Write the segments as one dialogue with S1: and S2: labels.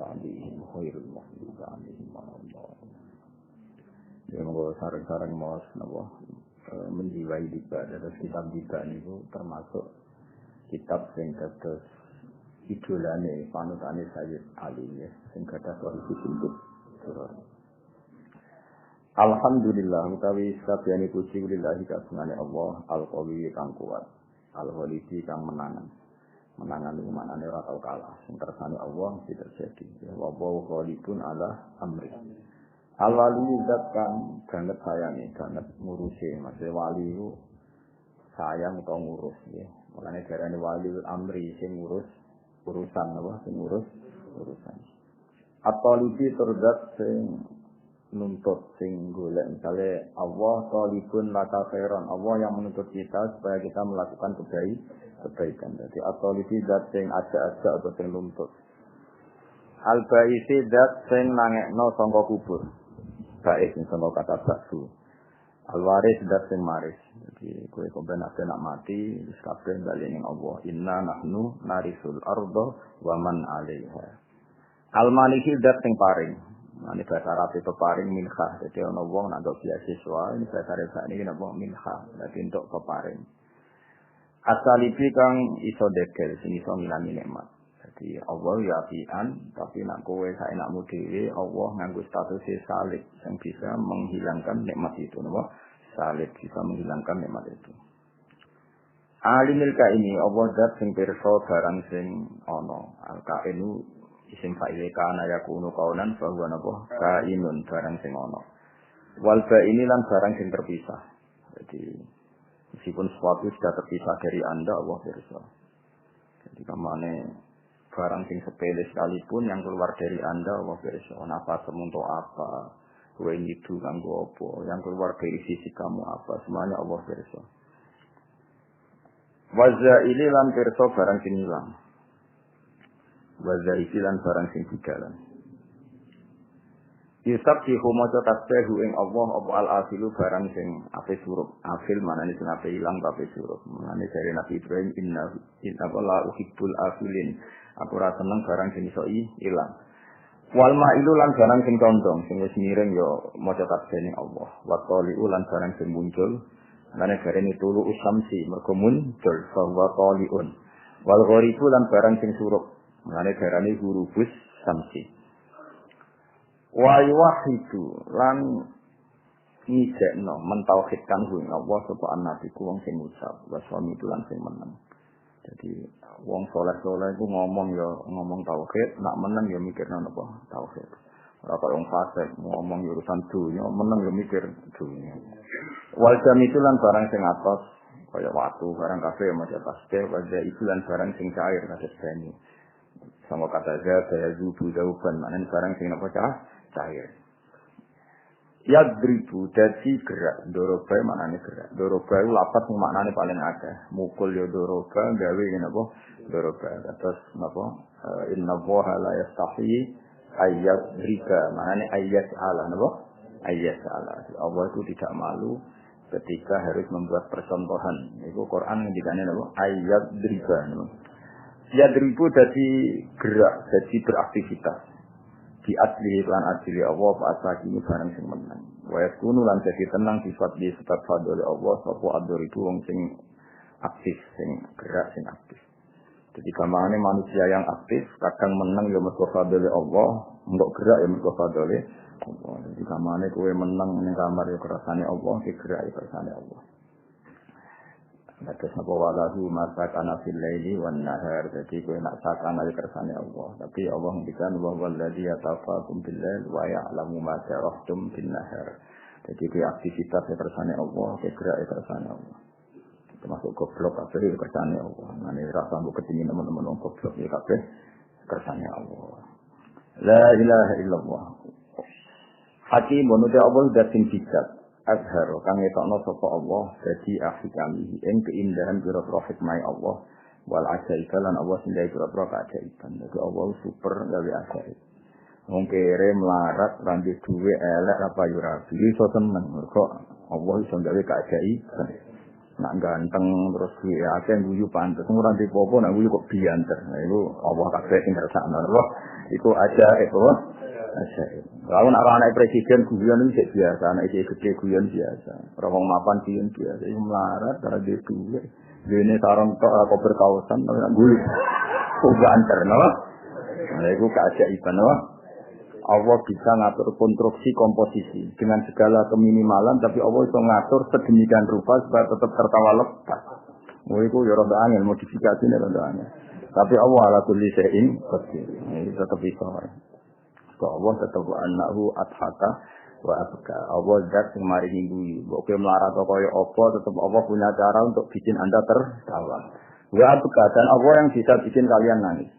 S1: alaihim khairul maghdubi alaihim waladdallin. Ya monggo sareng-sareng maos napa menjiwai ibadah terus kitab niku termasuk kitab sing dados idolane panutane Sayyid Ali ya sing gadah solusi untuk alhamdulillah utawi sabiyane puji lillahi kasmane Allah al-qawi kang kuat al-walidi kang menangan iku maknane ora tau kalah sing kersane Allah mesti terjadi ya wa khalifun ala amri al-wali zat kang banget sayange banget ngurusi maksud wali itu sayang utawa ngurus ya makane darane wali amri sing ngurus urusan apa sing ngurus urusan at-talibi terzat sing nuntut sing golek misale Allah talibun laka khairan Allah yang menuntut kita supaya kita melakukan kebaikan jadi at-talibi zat sing ajak-ajak atau sing nuntut al-baisi zat sing nangekno sangka kubur baik sing sangka kata baksu al-waris zat sing maris jadi kowe komben nak mati wis kabeh bali ning Allah inna nahnu narisul arda wa man 'alaiha al-maliki zat sing paring ini bahasa Arab itu peparing minha. Jadi ana wong nak ndok beasiswa, ini bahasa Arab ini napa minha. Dadi untuk peparing. Asalibi kang iso dekel sing iso ngilangi nikmat. Jadi Allah ya apian, tapi nak kowe saenakmu dhewe Allah nganggo status salib yang bisa menghilangkan nikmat itu napa? Salib bisa menghilangkan nikmat itu. Alimil kaini Allah zat sing pirsa barang sing ana. Al-kainu isim fa'ile kana yakunu kaunan bahwa napa kainun barang sing ana wal ini lan barang sing terpisah jadi meskipun sesuatu sudah terpisah dari Anda Allah pirsa jadi kamane barang sing sepele sekalipun yang keluar dari Anda Allah pirsa nafas untuk apa kowe ngidu kanggo apa yang keluar dari sisi kamu apa semuanya Allah pirsa wazaili lan pirsa barang sing ilang wazaifi lan barang sing digalan yusabbihu maca tasbihu ing Allah apa al-afilu barang sing ape surup afil manane sing ape ilang ape surup manane dari Nabi Ibrahim inna la uhibbul afilin aku ora seneng barang sing iso ilang wal ma'ilu lan barang sing condong sing wis miring ya maca tasbih ning Allah wa tali'u lan barang sing muncul manane garene tulu usamsi mergo muncul bahwa tali'un wal gharibu lan barang sing surup mengenai darani hurufus samsi wa yuwahidu lan ngijekno mentauhidkan hu Allah sapa nabi ku wong sing ngucap wa suami lan sing meneng jadi wong saleh-saleh iku ngomong tauhid nak meneng ya mikirno napa tauhid ora kaya wong fasik ngomong urusan dunya meneng ya mikir dunya wal jami lan barang sing atos kaya watu barang kabeh maca tasbih wajah itu lan barang sing cair kados banyu sama kata saya zubu jauban maknanya barang sing napa cair yadribu dadi gerak doroba maknanya gerak doroba itu lapat sing maknanya paling akeh mukul ya doroba gawe napa doroba terus napa inna allaha la yastahi ayat rika maknanya ayat ala napa ayat ala Allah itu tidak malu ketika harus membuat percontohan itu Quran ngendikane napa ayat rika ya diribu jadi gerak, jadi beraktivitas. Di adli lan adli Allah fa asaki barang sing menang. Wa yakunu lan jadi tenang sifat di sifat fadl Allah sapa adribu wong sing aktif, sing gerak, sing aktif. Jadi gamane manusia yang aktif kadang menang ya mergo fadl Allah, mbok gerak ya mergo fadl Allah. Jadi gamane kowe menang ning kamar ya kersane Allah, ki gerak ya kersane Allah. Terus apa walahu masakana fil laili wan nahar jadi kowe nak sakana iki kersane Allah tapi Allah ngendikan wa wallazi yatafakum bil lail wa ya'lamu ma jarahtum bin nahar jadi kowe aktivitas kersane Allah gerak kersane Allah termasuk goblok kabeh kersane Allah ngene rasa mbok kepengin teman-teman goblok iki kabeh kersane Allah la ilaha illallah hakim menuti Allah datin bijak azhar kang etokno sapa Allah dadi ahikami ing keindahan pira-pira hikmah Allah wal ajaib lan Allah sing gawe pira-pira keajaiban dadi Allah super gawe ajaib wong kere melarat randhe duwe elek apa yo ra iso seneng mergo Allah iso gawe keajaiban nak ganteng terus duwe akeh guyu pantes ora dipopo nak guyu kok bianter. Nah iku Allah kabeh sing kersakno. Iku aja itu. Aja. Kalau anak presiden guyon itu biasa, anak gede guyon biasa. Ora wong mapan guyon biasa. Iku melarat karena dia duwe. Dene sarung tok koper kaosan tapi guyu. Kok bianter no? Nah iku keajaiban no. Allah bisa ngatur konstruksi komposisi dengan segala keminimalan, tapi Allah bisa ngatur sedemikian rupa supaya tetap tertawa lepas. Itu ya rada angel, modifikasi ini rada angel. Tapi Allah ala kulli syai'in qadir. Ini tetap bisa. Allah tetap annahu adhaka wa abka. Allah zat yang maringi guyu. Oke melarat kaya apa, tetap Allah punya cara untuk bikin Anda tertawa. Wa abka, dan Allah yang bisa bikin kalian nangis.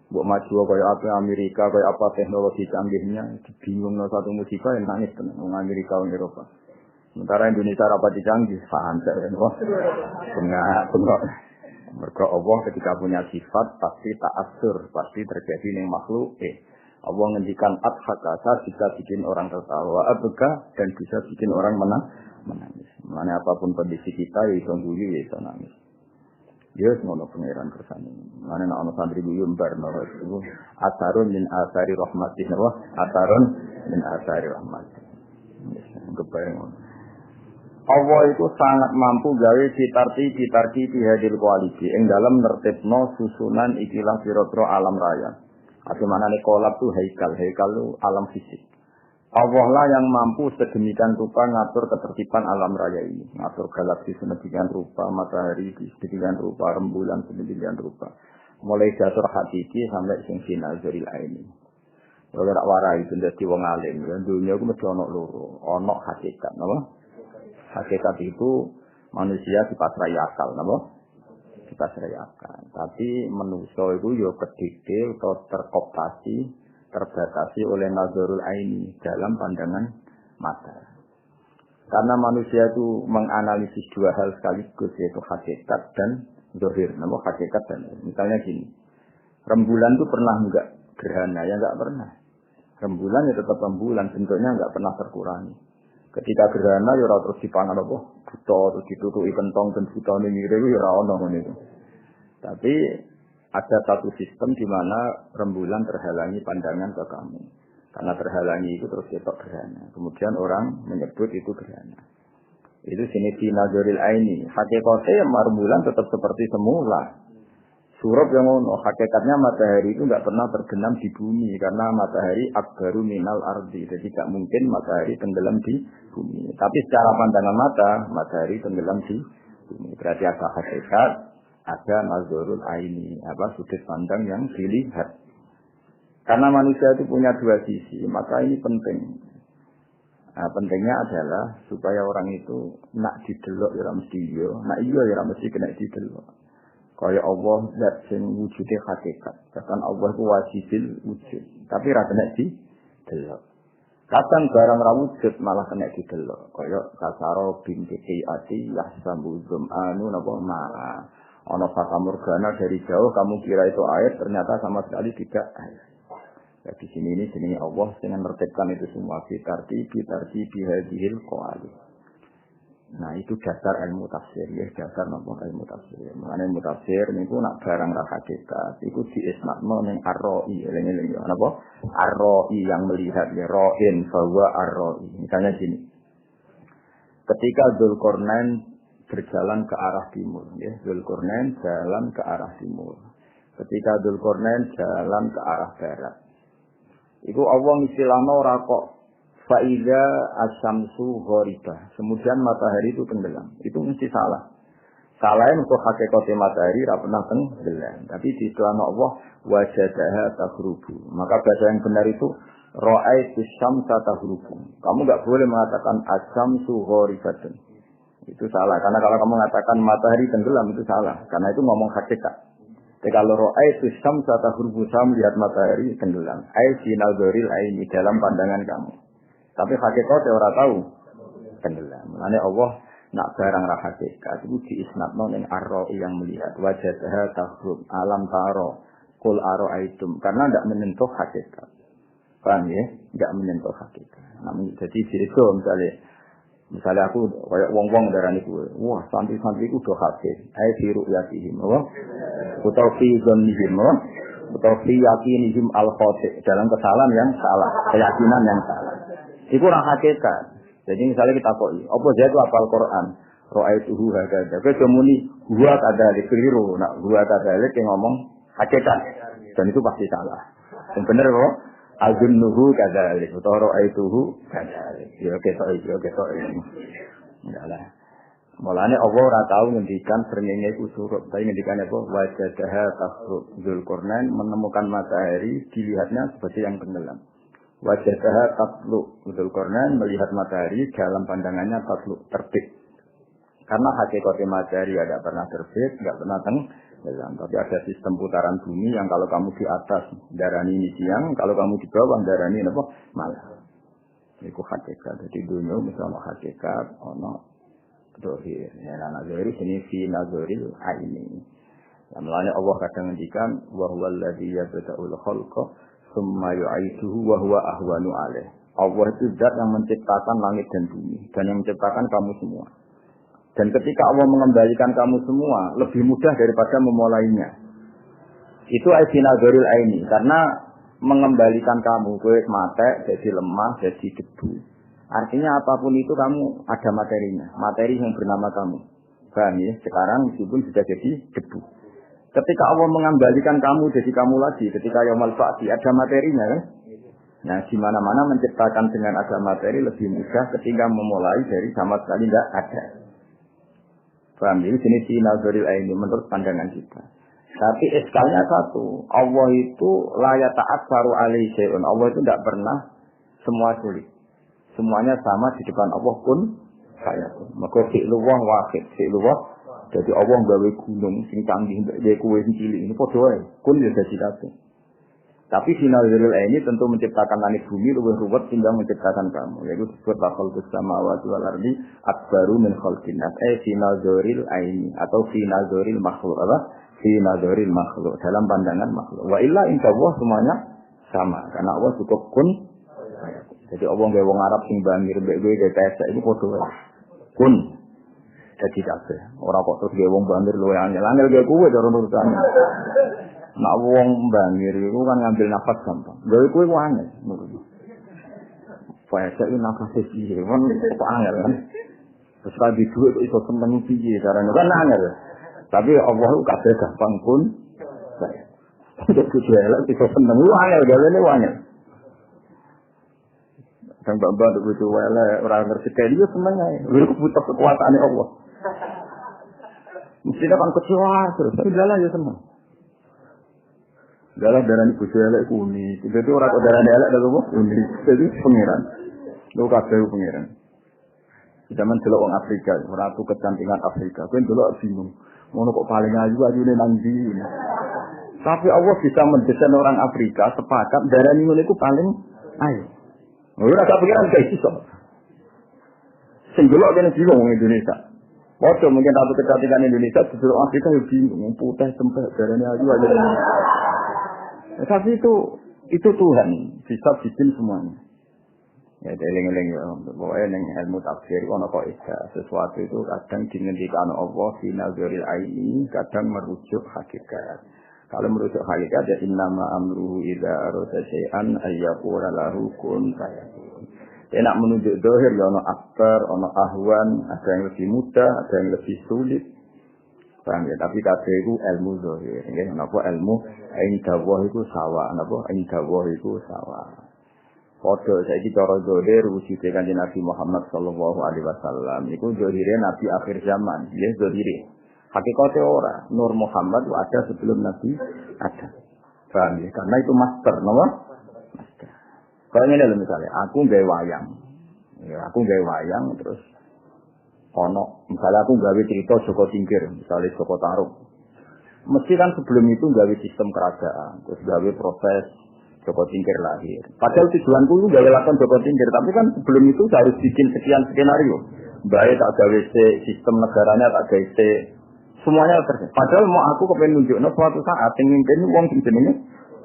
S1: Mbok maju kaya apa Amerika, kaya apa teknologi canggihnya, bingung no satu musibah yang nangis tenan wong Amerika wong Eropa. Sementara Indonesia rapati canggih, santai kan kok. Bengak. Mergo Allah ketika punya sifat pasti ta'assur, pasti terjadi ning makhluk. Allah ngendikan adhaka bisa bikin orang tertawa, abka dan bisa bikin orang menangis. Makanya apapun kondisi kita ya iso guyu ya iso nangis. Ya ngono pangeran kersane. Mane nek ana santri guyu mbarno iku asarun min asari rahmatin wa asarun min asari rahmatin. Kebayang. Allah itu sangat mampu gawe citarti bihadil kualiti ing dalam nertibno susunan ikilah pira-pira alam raya. Bagaimana kolab itu haikal itu alam fisik. Allah lah yang mampu sedemikian rupa ngatur ketertiban alam raya ini. Ngatur galaksi sedemikian rupa, matahari sedemikian rupa, rembulan sedemikian rupa. Mulai jatuh hakiki sampai sing finazuril aini. Kalau tak warai itu jadi wong alim. Dunia itu mesti ono loro. Ono hakikat. Nama? Hakikat itu manusia dipasrai akal. Nama? Dipasrai akal. Tapi manusia itu ya kedikte atau terkooptasi, terbatasi oleh nazarul aini dalam pandangan mata. Karena manusia itu menganalisis dua hal sekaligus, yaitu hakikat dan zahir. Nama hakikat dan misalnya gini, rembulan itu pernah enggak gerhana? Ya enggak pernah. Rembulan ya tetap rembulan, bentuknya enggak pernah terkurangi. Ketika gerhana ya ora terus dipangan apa? Buta terus ditutuki kentong dan butane mirip ya ora ono ngono itu. Tapi ada satu sistem di mana rembulan terhalangi pandangan ke kamu. Karena terhalangi itu terus ketok gerhana. Kemudian orang menyebut itu gerhana. Itu sinisi nazaril aini. Hakikatnya rembulan tetap seperti semula. Surab yang ngono, hakikatnya matahari itu enggak pernah tergenam di bumi karena matahari akbaru minal ardi. Jadi tidak mungkin matahari tenggelam di bumi. Tapi secara pandangan mata, matahari tenggelam di bumi. Berarti ada hakikat, ada nazarul aini, sudut pandang yang dilihat. Karena manusia itu punya dua sisi, maka ini penting. Nah, pentingnya adalah supaya orang itu nak didelok ya mesti iya, nak iya ya mesti kena didelok. Kaya Allah zat sing wujude hakikat. Bahkan Allah itu wajibil wujud, tapi ra kena didelok. Kadang barang ra wujud malah kena didelok. Kaya kasaro binti ati yahsabu dzum'anu napa ma'a. Ana fata morgana dari jauh kamu kira itu air, ternyata sama sekali tidak air. Ya, di sini ini jenenge Allah dengan menertibkan itu semua fitarti bihadhil qawali. Nah, itu dasar ilmu tafsir ya, dasar napa ilmu tafsir. Mengenai ilmu tafsir niku nak barang ra hakikat, iku diisnatno ning ar-ra'i, eling-eling ya napa? Ar-ra'i yang melihat ya ra'in bahwa ar-ra'i. Misalnya gini. Ketika Dzulqarnain berjalan ke arah timur ya, Dzulqarnain jalan ke arah timur. Ketika Dzulqarnain jalan ke arah barat. Iku Allah istilahno ora kok faiza asyamsu ghoribah. Kemudian matahari itu tenggelam. Itu mesti salah. Salahnya untuk hakikatnya matahari ora pernah tenggelam. Tapi di istilahno Allah wajadaha taghrubu. Maka bahasa yang benar itu ra'aitu syamsa taghrubu. Kamu enggak boleh mengatakan asyamsu ghoribatun. Itu salah. Karena kalau kamu mengatakan matahari tenggelam itu salah. Karena itu ngomong hakikat. Kalau ra'aitu syamsa taghrubu, saya melihat matahari tenggelam. Ai sinazaril aini dalam pandangan kamu. Tapi hakikatnya orang tahu tenggelam. Makanya Allah nak barang ra hakikat itu diisnatno ning ar-ra'i yang melihat wajadaha taghrub alam taro qul ara'aitum karena tidak menyentuh hakikat. Paham ya? Tidak menyentuh hakikat. Namun jadi itu misalnya Misalnya aku kayak wong-wong darani kuwe, wah santri-santri ku do hafiz, ae siru yatihim, apa? Utawa fi dzannihim, apa? Utawa fi yakinihim al-khati, dalam kesalahan yang salah, keyakinan yang salah. Iku ora hakikat. Jadi misalnya kita kok, apa dia itu hafal Quran, ra'aituhu hakadha. Kowe muni huwa kadzalik keliru, nak huwa kadzalik yang ngomong hakikat. Dan itu pasti salah. Yang bener kok azunnuhu kadzalik utawa ra'aituhu kadzalik. Ya ketok. Enggak lah. Mulane Allah ora tau ngendikan srengenge iku surut, tapi ngendikan apa? Wajadaha tasruk. Zulkarnain menemukan matahari dilihatnya seperti yang tenggelam. Wajadaha tatluk. Zulkarnain melihat matahari dalam pandangannya tatluk terbit. Karena hakikatnya matahari tidak pernah terbit, tidak pernah tenggelam. Tapi ada sistem putaran bumi yang kalau kamu di atas darani ini siang, kalau kamu di bawah darani apa? Malam. Itu hakikat. Jadi dunia misalnya hakikat, ono dohir. Ya, nazari sini fi nazaril aini. Ya, mulanya Allah kadang ngendikan wa huwal ladzi yabda'ul khalqa tsumma yu'iduhu wa huwa ahwanu alaih. Allah itu zat yang menciptakan langit dan bumi dan yang menciptakan kamu semua. Dan ketika Allah mengembalikan kamu semua lebih mudah daripada memulainya. Itu aisinadzaril aini karena mengembalikan kamu kowe mate jadi lemah jadi debu. Artinya apapun itu kamu ada materinya, materi yang bernama kamu. Paham ya? Sekarang meskipun sudah jadi debu. Ketika Allah mengembalikan kamu jadi kamu lagi, ketika yaumul ba'ti ada materinya kan? Nah, di mana-mana menciptakan dengan ada materi lebih mudah ketika memulai dari sama sekali tidak ada. Paham ya? Ini sinazaril aini menurut pandangan kita. Tapi eskalnya satu, Allah itu la yata'assaru alaihi syai'un. Allah itu tidak pernah semua sulit. Semuanya sama di depan Allah pun saya pun. Maka fi'lullah wahid, fi'lullah. Jadi Allah gawe gunung sing canggih gawe kuwe sing cilik ini padha wae. Kun ya dadi kabeh. Tapi sinazaril ini tentu menciptakan langit bumi lebih ruwet timbang menciptakan kamu. Yaitu disebut khalqus samawati wal ardi akbaru min khalqin nas. Sinazaril aini atau sinazaril makhluk apa? Sinazaril makhluk dalam pandangan makhluk. Wa illa inna Allah semuanya sama karena Allah cukup kun. Jadi Allah gawe wong Arab sing bangir mbek kowe gawe pesek iki padha wae. Kun dadi kabeh. Ora kok terus gawe wong bangir luwe angel gawe kowe cara urusan. Nek wong bangir iku kan ngambil nafas gampang. Gawe kowe ku angel. Pesek iki nafas piye? Wong kok angel kan. Terus kalau di duit iso seneng piye carane kan angel. Tapi Allah ku kabeh gampang pun. Untuk kujelek iso seneng angel gawe-ne angel. Kang mbak-mbak untuk butuh wala orang ngerti dia seneng aja. Lu butuh kekuasaannya Allah. Mestinya kan kecewa terus. Tapi jalan ya seneng. Jalan darah ini butuh elek unik. Itu orang kok darah elek ada apa? Unik. Jadi pengiran. Lu kabeh pengiran. Zaman delok wong Afrika, ratu kecantikan Afrika. Kowe delok bingung. Ngono kok paling ayu nang ndi. Tapi Allah bisa mendesain orang Afrika sepakat darah ini itu paling ayu. Ora tak pikiran kayak iso. Sing delok kene bingung wong Indonesia. Padha mungkin ratu kecantikan Indonesia delok Afrika yo bingung, putih sempet darane ayu aja. Tapi itu Tuhan bisa bikin semuanya. Ya eling-eling ya, pokoknya ning ilmu tafsir ono kok sesuatu itu kadang dingendikan Allah fi nazaril aini, kadang merujuk hakikat. Kalau merujuk hakikat ya innama amruhu idza arada syai'an ayyaqula lahu kun fayakun. Dia nak menunjuk zahir ya ono akbar, ono ahwan, ada yang lebih mudah, ada yang lebih sulit. Paham ya? Tapi kabeh iku ilmu zahir. Nggih, napa ilmu indawah iku sawa, napa indawah iku sawa. Padha saiki cara zahir wujude Kanjeng Nabi Muhammad sallallahu alaihi wasallam iku zahire nabi akhir zaman, nggih zahire. Hakikatnya ora, Nur Muhammad ada sebelum Nabi ada. Paham ya? Karena itu master, nama? Master. Kalau ini adalah misalnya, aku gawe wayang. Ya, aku gawe wayang, terus ono, misalnya aku gawe cerita Joko Tingkir, misalnya Joko Taruk. Mesti kan sebelum itu gawe sistem kerajaan, terus gawe proses Joko Tingkir lahir. Padahal tujuanku itu gawe lakon Joko Tingkir, tapi kan sebelum itu harus bikin sekian skenario. Baik tak gawe sistem negaranya, tak gawe semuanya terjadi. Padahal mau aku kepengen nunjukno suatu saat sing mimpin wong sing jenenge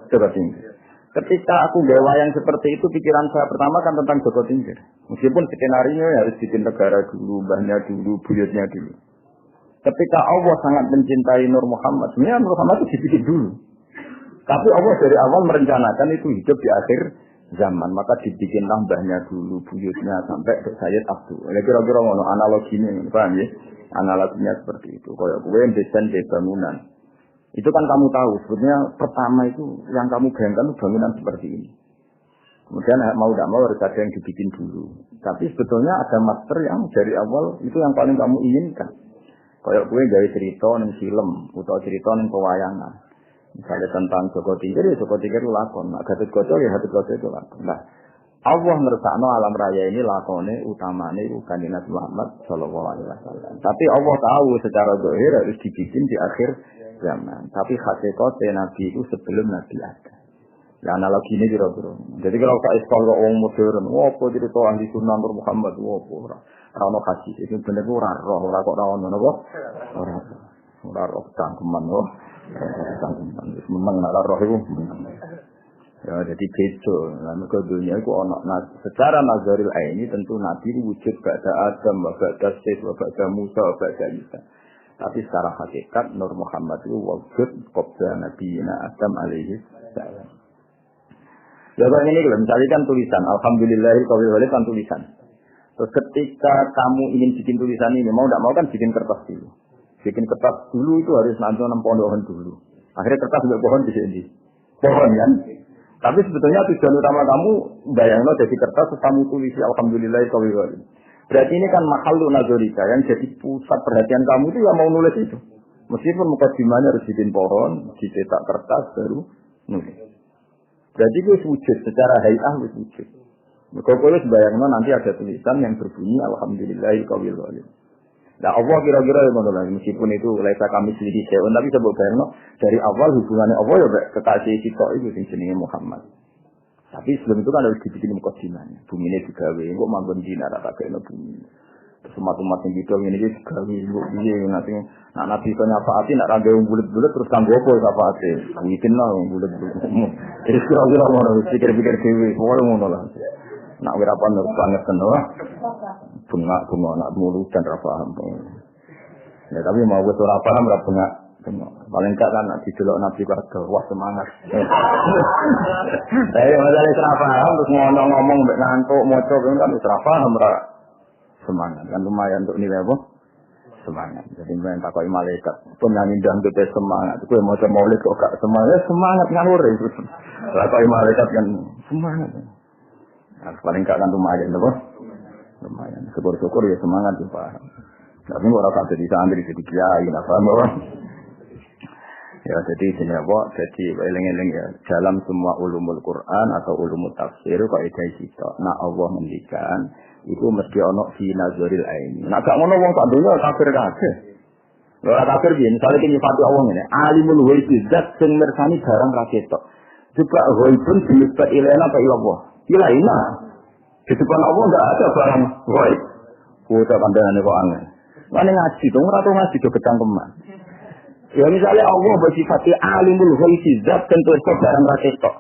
S1: Joko Tingkir. Ketika aku gawe wayang seperti itu, pikiran saya pertama kan tentang Joko Tingkir. Meskipun skenario harus bikin negara dulu, mbahnya dulu, buyutnya dulu. Ketika Allah sangat mencintai Nur Muhammad, sebenarnya Nur Muhammad itu dibikin dulu. Tapi Allah dari awal merencanakan itu hidup di akhir zaman, maka dibikinlah mbahnya dulu, buyutnya sampai ke Sayyid Abdul. Kira-kira ngono analoginya, paham ya? Analoginya seperti itu. Kayak gue desain di bangunan. Itu kan kamu tahu, sebetulnya pertama itu yang kamu bayangkan itu bangunan seperti ini. Kemudian mau tidak mau harus ada yang dibikin dulu. Tapi sebetulnya ada master yang dari awal itu yang paling kamu inginkan. Kayak gue dari cerita ning film atau cerita ning pewayangan. Misalnya tentang Joko Tingkir, ya Joko Tingkir itu lakon. Nah, Gatotkaca ya Gatotkaca itu lakon. Nah, Allah ngersakno alam raya ini lakone utamane bukan Nabi Muhammad sallallahu alaihi wasallam. Tapi Allah tahu secara zahir harus dibikin di akhir zaman. Tapi hakikatnya Nabi itu sebelum Nabi ada. Ya analogi ini kira-kira. Jadi kalau tak iskal ke orang modern, apa cerita ahli sunnah Nur Muhammad, apa orang kasih itu bener ora roh, ora kok ora ono napa? Ora roh cangkeman loh. Cangkeman wis meneng nek roh iku. Ya jadi beda. Lah mergo dunia iku ono secara nazaril aini tentu Nabi wujud ba'da Adam, ba'da Syed, ba'da Musa, ba'da Isa. Tapi secara hakikat Nur Muhammad itu wujud qabla Nabi Adam alaihi salam. Ya kalau ini misalnya kan tulisan Alhamdulillahil qawil walid kan tulisan. Terus ketika kamu ingin bikin tulisan ini mau tidak mau kan bikin kertas dulu. Bikin kertas dulu itu harus nanti pohon dulu. Akhirnya kertas sampai pohon di sini. Pohon kan. Tapi sebetulnya tujuan utama kamu bayangno jadi kertas terus kamu tulisi Alhamdulillahil qawil walid. Berarti ini kan mahalun nazarika yang jadi pusat perhatian kamu itu yang mau nulis itu. Meskipun mukadimahnya harus bikin pohon, dicetak kertas baru nulis. Berarti itu wujud secara hayah wujud. Kalau bayangno nanti ada tulisan yang berbunyi Alhamdulillahil qawil walid. Nah Allah kira-kira yang mana lagi meskipun itu laisa kami selidi seon tapi coba bayangno dari awal hubungannya Allah ya kekasih kita itu sing jenenge Muhammad. Tapi sebelum itu kan harus dibikin mukadimahnya. Bumi ini digawe, kok manggon dina rata kena bumi. Terus umat-umat yang gitu ini digawe, kok piye nanti nak nabi iso nyafaati nak ra gawe bulet-bulet terus kanggo apa nyafaati. Mungkin lah bulet-bulet. Jadi kira-kira ngono pikir-pikir dhewe, pokoke ngono lah. Nak ora panur banget kan ora. Bunga nak mulu dan ra paham. Ya tapi mau wis ora paham ra bengak. Paling tak kan didelok Nabi warga, wah semangat. Saya masalah serapaham terus ngomong mbek ngantuk maca kan serapaham ora semangat. Kan lumayan untuk nilai apa? Semangat. Jadi ben takoki malaikat, pun nyanyi dangdut semangat. Kowe maca maulid kok gak semangat? Semangat ngawur itu. Takoki malaikat kan semangat. Nah, paling gak kan lumayan apa? Lumayan. Syukur-syukur ya semangat ya paham. Tapi ora kabeh di santri jadi kiai, napa paham apa? Ya jadi sini apa? Jadi eling-eling ya dalam semua ulumul Quran atau ulumul tafsir kaidah kita. Nah Allah mendikan itu mesti ono fi nazaril aini. Nah gak ngono wong sak donya kafir kabeh. Lha ora kafir piye? Misale ki nyifati Allah ngene, alimul ghaibi zat sing mirsani barang ra ketok. Juga ghaibun binisbat ilaina fa ilallah. Ilaina. Di depan Allah enggak ada barang ghaib. Kuwi kandhane kok aneh. Lan ngaji dong ora tau ngaji do kecangkeman. Ya misalnya Allah bersifati alimul ghaibi zat tentu barang ra ketok.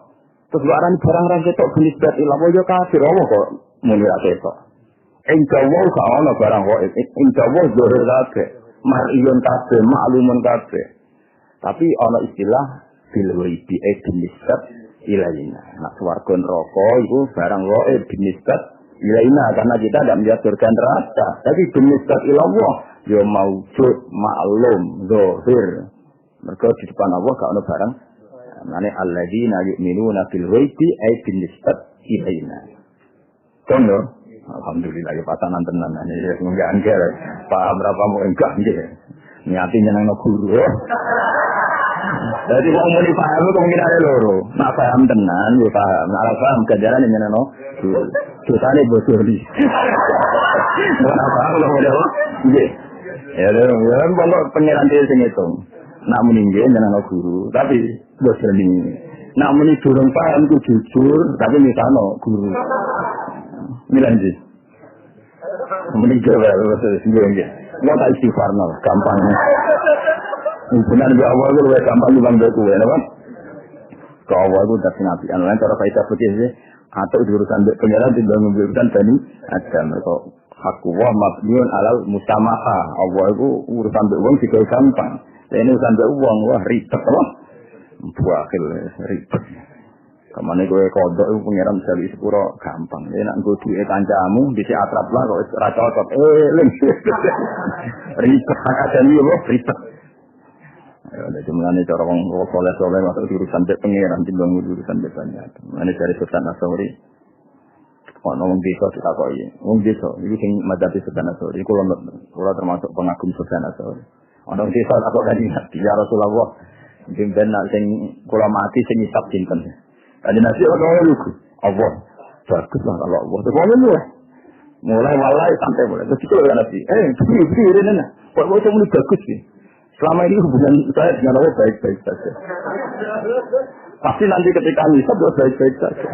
S1: Terus barang ra ketok binisbat ilallah yo kafir Allah kok muni ra ketok. Injawah gak ana barang ghaib. Injawah zahir kabeh. Mar'iyun kabeh, ma'lumun kabeh. Tapi ana istilah bil ghaibi binisbat ilaina. Nah, swarga neraka iku barang ghaib binisbat ilaina karena kita tidak melihat surga neraka. Tapi binisbat ilallah ya maujud, ma'lum, zahir. Mergo di depan Allah gak ana barang. Mane alladzina yu'minuna bil ghaibi ay binisbat ilaina. Kono alhamdulillah ya patanan tenan ya enggak angger. Paham berapa mau enggak nggih. Niati nyenengno guru. Jadi wong muni paham kok mungkin ada loro. Nak paham tenan ya paham. Nak paham ganjaran nyenengno guru. Dosane bosori. Ora paham lho lho. Nggih. Ya lho, ya pokok pengiran dhewe sing ngitung. Nak muni nggih nyenengno guru, tapi bosori. Nak muni durung paham ku jujur, tapi misalno guru. Milanji. Menikah betul sendiri. Mau tak istighfar nol, gampang. Benar dia awal tu lebih gampang dibanding aku, ya, apa? Kau aku udah nabi. Lain cara kaidah fikih sih atau urusan pengiran tidak urusan Bani Adam. Mereka hakku wa mabniun alal musamaha. Allah itu urusan wong juga gampang. Ini urusan wong wah ribet loh. Buahil ribet. Kemana gue kodok itu pengiran dari sepuro gampang. Ini nak gue duit kancamu di si atrap lah kok racot. Ribet ada nih loh ribet. Ya, cuma ini cara orang soleh masuk urusan pengiran timbang urusan banyak. Ini dari Sultan Asauri. Oh, ngomong desa kita kok ini. Ngomong desa, ini yang madhabi Sultan Asauri. Kalau termasuk pengagum Sultan Asauri. Orang desa tak kok kaji nabi. Ya Rasulullah, jemben nak sing kula mati sing isap jinten. Kaji nabi orang lugu. Allah, bagus lah kalau Allah. Terus mulai walai sampai mulai. Terus itu kan nabi. Begini ini nah. Kok ini bagus sih. Selama ini hubungan saya dengan Allah baik-baik saja. Pasti nanti ketika nisab baik-baik saja.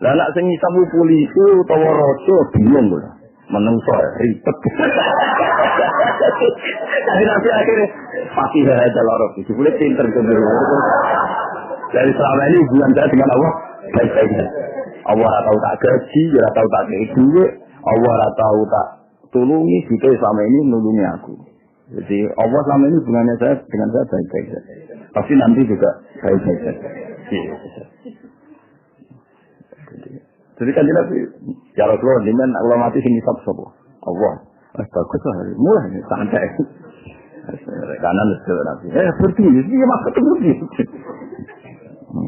S1: Lah nak sing nisab polisi utawa raja bingung lho. Menungso ribet. Jadi nanti akhirnya pasti ada lorok. Itu boleh pinter kedua. Dari selama ini hubungan saya dengan Allah baik-baik saja. Allah tahu tak gaji, dia tahu tak duit, Allah tahu tak tulungi, jika selama ini nulungi aku. Jadi Allah selama ini hubungannya saya dengan saya baik-baik saja. Pasti nanti juga baik-baik saja. Jadi kan jelas ya Rasulullah dengan Allah mati sing hisab sapa? Allah. Bagus lah. Mulai santai. Kanan itu nanti. Seperti ini maksud itu.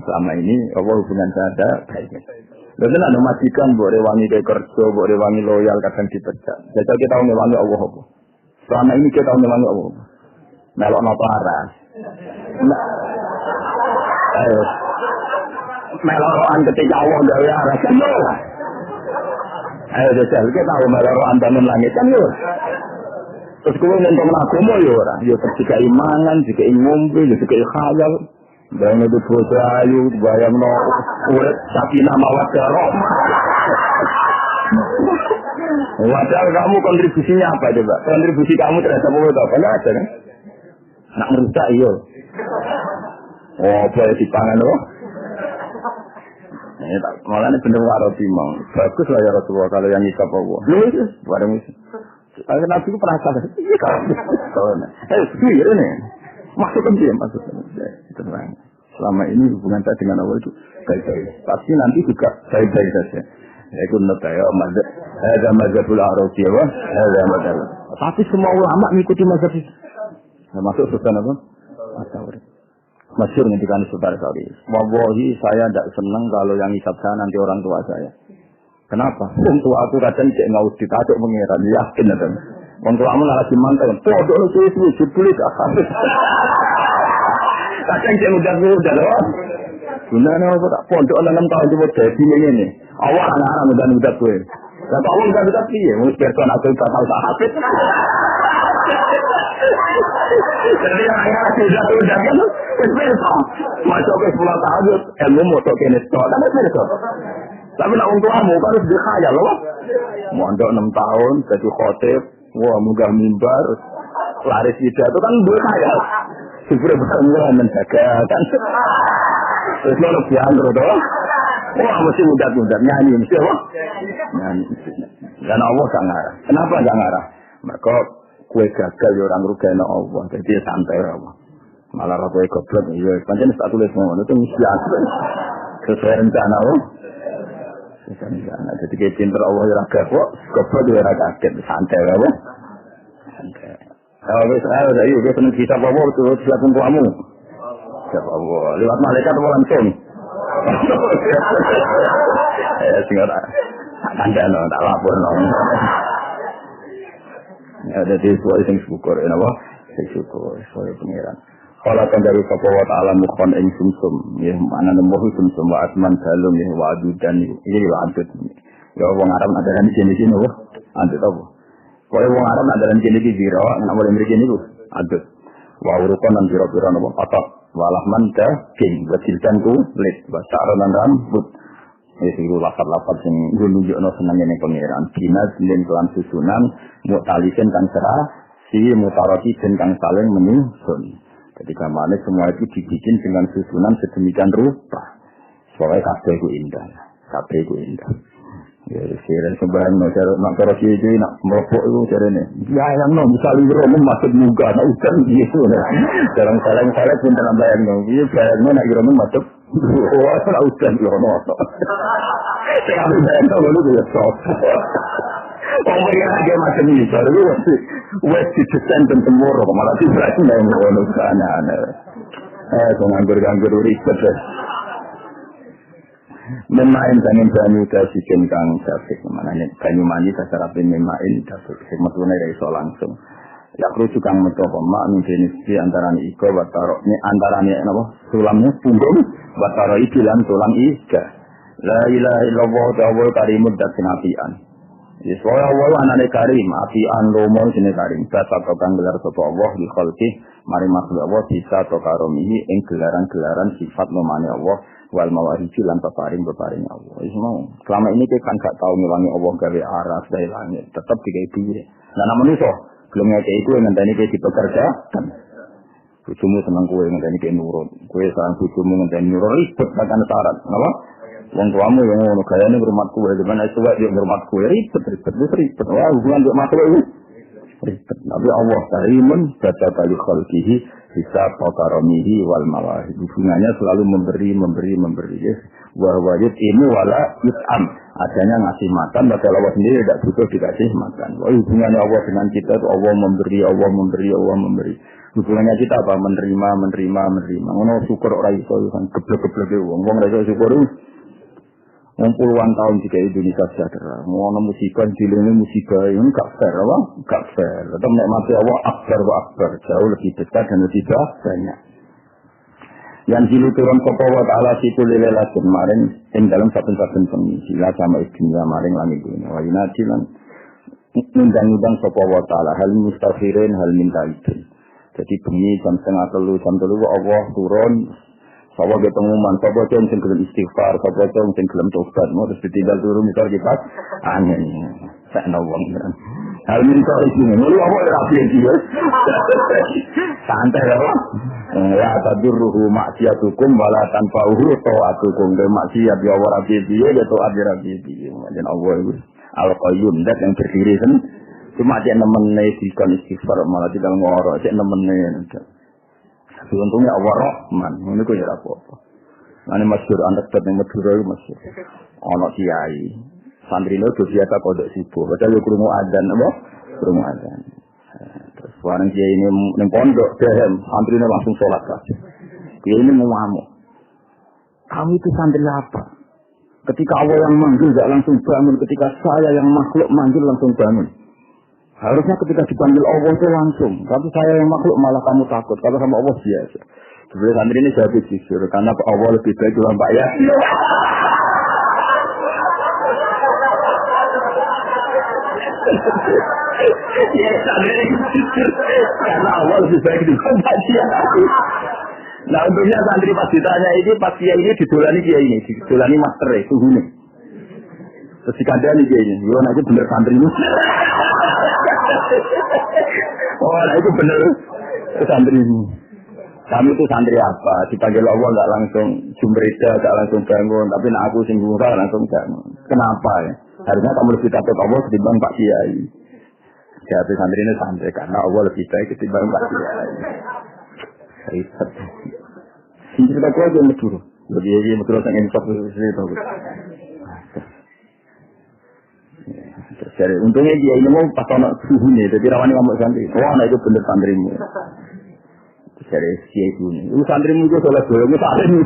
S1: Selama ini Allah hubungan saya ada baik. Lalu ada majikan boleh wangi ke kerja, boleh wangi loyal kadang dipecat. Jadi kita tahu wangi Allah apa? Selama ini kita tahu wangi Allah. Melok napa aras. Ayo. Meloroan ketika Allah gawe aras kan yo. Ayo jajal kita tahu meloroan bangun langit kan yo. Terus kowe nonton agama yo ora, yo ketika imangan, jika ngombe, jika khayal. Dan itu bodoh ayu, bayang no urut sakinah mawaddah rahmah. Padahal kamu kontribusinya apa coba? Kontribusi kamu terhadap Allah apa? Enggak ada kan? Nak merusak iyo. Oh, boleh dipangan loh. Ini tak malah ini bener walau timang. Bagus lah ya Rasulullah kalau yang hisab Allah. Lu itu bareng itu. Nabi itu pernah salah. Ini. Maksudnya dia terang. Selama ini hubungan saya dengan Allah itu baik-baik. Pasti nanti juga baik-baik saja. Yaitu notaya mazhab. Ada mazhabul Arabiyah, ada mazhab. Tapi semua ulama mengikuti mazhab itu. Termasuk Sultan apa? Asauri. Masyhur ngendikan Sultan Asauri. Wallahi saya tidak senang kalau yang hisab saya nanti orang tua saya. Kenapa? Orang tua aku kadang cek ngaus ditajuk pengiran. Yakin ada. Orang tua aku lagi mantap. Podo itu jebule gak habis. Kadang cek mudah loh. Gunanya apa tak pondok 6 tahun coba jadi ini. Awak anak-anak mudah gue. Lah kok mudah piye? Wis person aku tak tahu tak habis. Jadi anak sudah kan wis besok. Masuk ke 10 tahun ilmu motor kene tok. Kan wis besok. Tapi nak untuk kamu kan harus dikhayal loh. Mondok 6 tahun jadi khotib, wah munggah mimbar, laris ida itu kan berkhayal. Sifre berkhayal menjaga kan. Terus lo lebih anggur doh. Wah mesti mudah nyanyi mesti apa? Nyanyi. Dan Allah tak ngarah. Kenapa tak ngarah? Mereka kue gagal ya orang rugana Allah. Jadi santai Allah. Malah kue goblok ya. Pancen tak tulis ngono itu mesti asli. Sesuai rencana Allah. Sana. Jadi kita pintar Allah yang agak kok, goblok juga agak santai apa? Santai. Kalau misalnya ada yuk, kita kita bawa terus siapkan kamu. Siapa Allah? Lewat malaikat atau langsung? Sehingga anda no, tak lapor no. Ada di suara yang syukur, apa? Syukur, suara pengiran. Kalau kan dari Kapolwa Ta'ala Mukhon Eng Sumsum, ya mana nemboh Sumsum wa Asman Salum ya wa Adudan ini wa Adud. Ya wong Arab ada di sini wah Adud apa? Kalau wong Arab ada di sini biro, nak boleh beri ini tuh Adud. Wa urukon dan biro-biro napa otak walahman king bersilkan ku lit basaran dan rambut. Ya sing lafaz-lafaz sing nunjukno senenge ning pangeran. Dinas ning kelan susunan mutalisen kang serah si mutarati kang saling menyusun. Ketika mana semua itu dibikin dengan susunan sedemikian rupa. Soalnya kabeh ku indah. Kabeh ku indah. Ya, siren sembarang nak cara siji nak merokok itu carane. Ya yang no bisa libro masuk muka nak udan gitu. Jarang salah pun dalam bayang no. Iya bayang no nak kira masuk. Oh, nak udan yo no. Sekali bayang no lu dia sok. Pemberian aja macam ni, baru wes didesain dan temur, malah tidak yang ngono sana. Nganggur ribet. Memain dengan banyu kasih kang sabik, mana ni banyu mandi secara pemain sabik, sebetulnya dari so langsung. Ya perlu juga metu pemak jenis di antara ni iko, bataro ni antara ni apa? Tulangnya punggung, bataro itu dan tulang ika. La ilaha illallah ta'ala karimud dan sinapian. Soalnya Allah anane karim, apian lomo sini karim. Basa kang gelar sapa Allah di khalqih, mari makhluk Allah bisa to karomihi ing gelaran-gelaran sifat nomane Allah wal mawahiji lan peparing Allah. Ismo, selama ini kita kan gak tahu ngilangi Allah gawe aras dari langit, tetap digawe piye. Nah namun iso, belum ngeke iku ngenteni kowe dipekerjakan. Bojomu seneng kowe ngenteni kowe nurut. Kowe sareng bojomu ngenteni nurut ribet tekan syarat, napa? Wong tuamu yang ngono gayane ngurmat kowe, gimana iso wae ngurmat kowe ribet. Wah, hubungan mbek makhluk iki ribet. Nabi Allah karimun baca kali khalqihi bisa qataramihi wal mawahib. Hubungannya selalu memberi. Yes. Wa wajib ini wala yut'am. Adanya ngasih makan, padahal Allah sendiri tidak butuh dikasih makan. Wah, hubungannya Allah dengan kita itu Allah memberi. Hubungannya kita apa? Menerima. Ngono syukur ora iso kan geblek-gebleke wong ora iso syukur. Puluhan tahun jika Indonesia sejahtera, ngono musibah dilene musibah ini gak fair, apa? Gak fair. Tetap nikmati Allah akbar, jauh lebih besar dan lebih banyak. Yang diluturun kepada Ta'ala situ lelakin maring yang dalam satu-satu pengisila sama istimewa maring langit dunia. Wajinati lan undang-undang kepada Ta'ala hal mustafirin hal minta itu. Jadi bunyi jam 2:30 Allah turun. Sapa ge pengumuman, sapa sing gelem istighfar, sapa sing gelem tobat, mau terus ditinggal turun misal kita angin. Sakno wong. Hal minta iki, lho apa ora piye. Santai lho. Ya tadurruhu maksiatukum wala tanfa'uhu ta'atukum. Maksiat ya ora piye ya taat ora piye. Dan Allah itu Al-Qayyum dat yang berdiri kan. Cuma dia nemene dikon istighfar malah tidak ngoro, cek nemene. Untungnya Allah Rahman, ini kok ya apa-apa. Ini masyhur anekdot yang Madura itu masyhur. Ana kiai, santrine itu biasa kodok subuh, padahal yo krungu adzan apa? Krungu adzan. Terus bareng kiai ini ning pondok dehem, santrine langsung salat kabeh. Kiai ini ngamuk. Kamu itu santri apa? Ketika Allah yang manggil enggak langsung bangun, ketika saya yang makhluk manggil langsung bangun. Harusnya ketika dipanggil Allah itu langsung. Tapi saya yang makhluk malah kamu takut. Kalau sama Allah biasa. Sebenarnya santri ini jawab jujur. Karena Allah lebih baik dulu Pak ya. Ya santri ini jujur. Karena Allah lebih baik dulu Pak ya. Nah untungnya santri pas ditanya ini, pas kiai ini didolani kiai ini. Didolani master ya, suhunya. Terus dikandani kiai ini. Yo, nah itu bener santri ini. Oh, nah itu benar santri ini. Kami itu santri apa? Dipanggil Allah enggak langsung jumrida, enggak langsung bangun, tapi nak aku singgung langsung bangun. Kenapa ya? Harusnya kamu lebih takut Allah ketimbang Pak Kiai. Jadi santri ini santri karena Allah lebih baik ketimbang Pak Kiai. Ribet. Ini kita kuat yang betul. Jadi betul sangat insaf itu. Jadi untungnya dia ini mau pas anak suhunya, jadi rawan ngamuk santri. Oh anak itu bener santrimu. Jadi dia itu ini, santrimu itu soalnya boleh santri.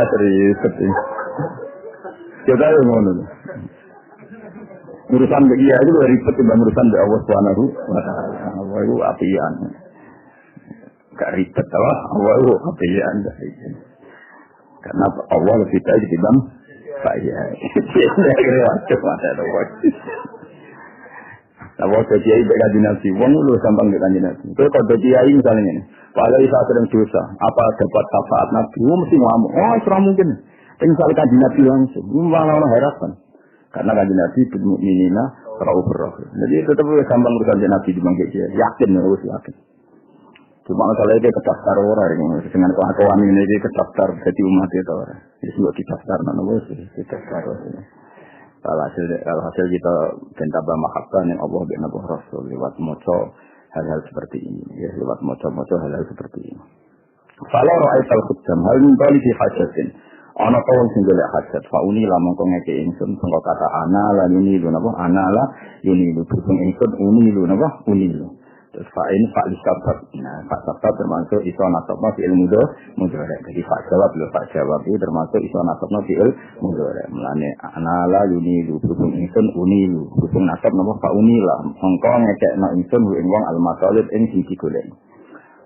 S1: Serius. Coba yang mana? Urusan dia itu ribet timbang urusan dari Allah Subhanahu wa Ta'ala. Allah itu apian. Gak ribet Allah itu apian. Karena Allah lebih baik timbang saya. Ini wajib ada wajib. Kalau kiai berkaji nasi, wong lu gampang berkaji nasi. Kalau kau kiai misalnya ini, kalau kita sedang dosa, apa dapat syafaat nabi, mesti ngamuk. Oh, serah mungkin. Tinggal kaji nabi langsung, malah harapan. Karena kaji nabi bermukminina Raufur Rahim. Jadi tetap gampang urusan Nabi dibangkit dia. Yakin harus yakin. Cuma masalah itu kedaftar orang dengan kelakuan ini dia kedaftar jadi umat itu orang. Jadi juga didaftar nana sih didaftar. Kalau hasil kita tambah mahabbah yang Allah dan Nabi Rasul lewat moco hal-hal seperti ini. Ya lewat moco hal-hal seperti ini. Kalau ra'ait al-khuddam hal min di hajatin. Ana ta wong sing golek hajat fauni la mongko ngeke ingsun sangka kata ana la yunilu napa ana la yunilu sing ingsun unilu napa unilu terus fa ini fa lisabab nah fa sabab termasuk iso nasabna fi ilmu do mudhari jadi fa jawab lho fa jawab itu termasuk iso nasabna fi ilmu mudhari mulane ana la yunilu sing ingsun unilu sing nasab napa fa unila mongko ngekekno ingsun ing wong al-matalib ing sing digolek.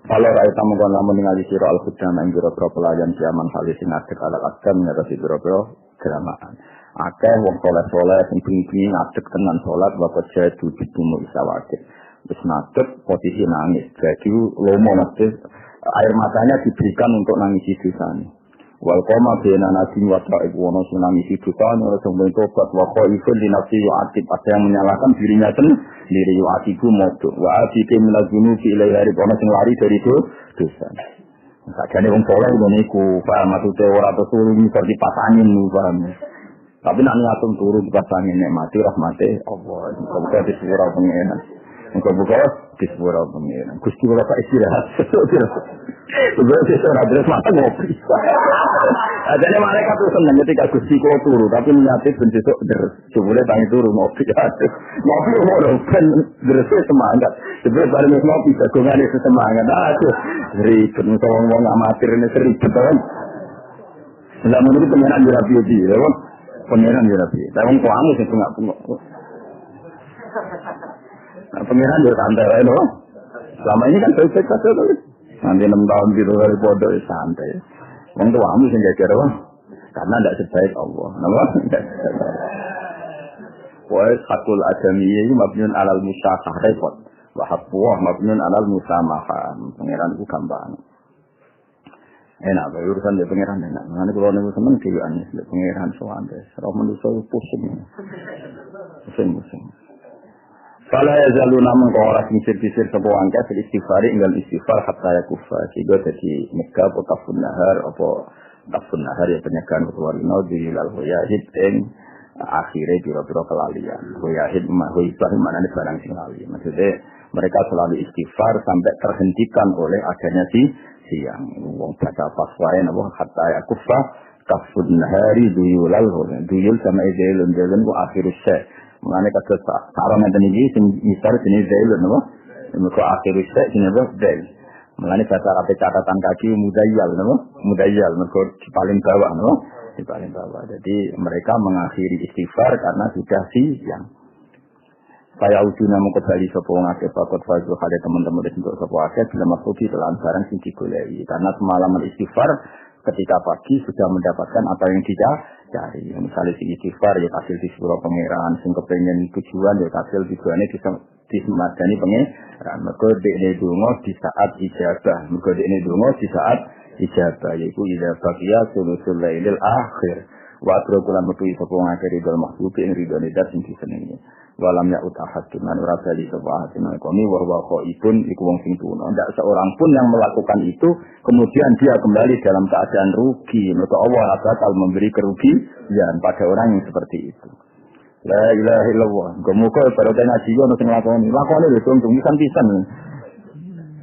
S1: Kalau rakyat tamu kon lamun ningali sira al-khudam ing biro-biro pelayan zaman halisin adek al-qadam ngatasi biro-biro keramaan. Akeh wong soleh-soleh sing bengi ngadeg tenan salat waktu jadu ditumu isawake. Wis ngadeg posisi nangis. Jadi lomo mesti air matanya diberikan untuk nangisi dosane. Wal qoma bena nabi wa ta'ib wa nasu nangisi dosane ora sing tobat wa qaifun li nafsi yu'atib ada yang menyalahkan dirinya sendiri yu'atibu modu wa atike minazunu fi ilaihari kono sing lari dari dosa. Sakjane wong saleh ngono iku paham maksude ora turu seperti pasangin paham. Tapi nek niatum turu dipasangin nikmati rahmate Allah. Kok disepuro pengen. Buka disepuro pengen. Gusti kula tak istirahat. Sebenarnya saya terus makan ngopi. Adanya malaikat tuh senang ketika Gusti kula turu, tapi niatnya ben sesuk terus. Jebule tangi turu ngopi. Ngopi ora ben terus semangat. Sebab bareng ngopi sagungane semangat. Aduh, ribet wong amatir ini ribet kan. Lah menurut pengenan yo rapi iki, lho. Pengenan yo rapi. Lah wong tuamu sing pengak-pengok. Nah, pengenan yo santai wae lho. Selama ini kan baik-baik saja tuh. Nanti 6 tahun gitu dari bodoh santai. Wong tuamu sing jajar apa? Karena tidak sebaik Allah. Napa? Wa hakul adamiyyi mabniun alal musyafah repot. Wa haqqu mabniun alal musamahah. Pengeran ku gampang. Enak bae urusan de pengeran enak. Ngene kula niku seneng dhewean de pengeran sowan wis. Roh manusa pusing. Pusing. Fala yazaluna mengko ora sisir-sisir sapa angka istighfar inggal istighfar hatta yakufa sehingga dadi mega apa kafun nahar apa kafun nahar ya penyegahan ketuarina di lal yahid ing akhire pira-pira kelalian. Yahid mahibah maknane barang sing lali. Maksudnya mereka selalu istighfar sampai terhentikan oleh adanya siang. Wong baca pas wae napa hatta yakufa kafun nahari duyul sama idelun ku akhirus syai. Mengenai kata sarang yang tinggi, misal jenis zail, napa? Mereka akhirnya jenis zail. Mengenai kata rapi catatan kaki mudayyal, napa? Mudayyal, mereka di paling bawah, napa? Di paling bawah. Jadi mereka mengakhiri istighfar karena sudah siang. Saya ujuna mengkembali sopong akhir pakot fazul ada teman-teman di untuk sopong akhir bila masuk di dalam barang sing digoleki. Karena semalaman istighfar ketika pagi sudah mendapatkan apa yang dicari. Misalnya si istighfar ya hasil di surah pangeran, sing kepengen tujuan ya hasil tujuannya disemadani pangeran. Mergo dekne donga di saat ijabah. Mergo dekne donga di saat ijabah yaitu ijabah ya sulusul lailil akhir. Wa atrokulan metu sapa ngakhiri dal makhluk ing ridone dat sing disenengi. Walam ya utahad dengan ora bali sapa hatin kami wa huwa qaibun iku wong sing tuna. Ndak seorang pun yang melakukan itu kemudian dia kembali dalam keadaan rugi. Maka Allah bakal memberi kerugian pada orang yang seperti itu. La ilaha illallah. Muga pada ngaji ono sing lakoni. Lakoni lho pisan.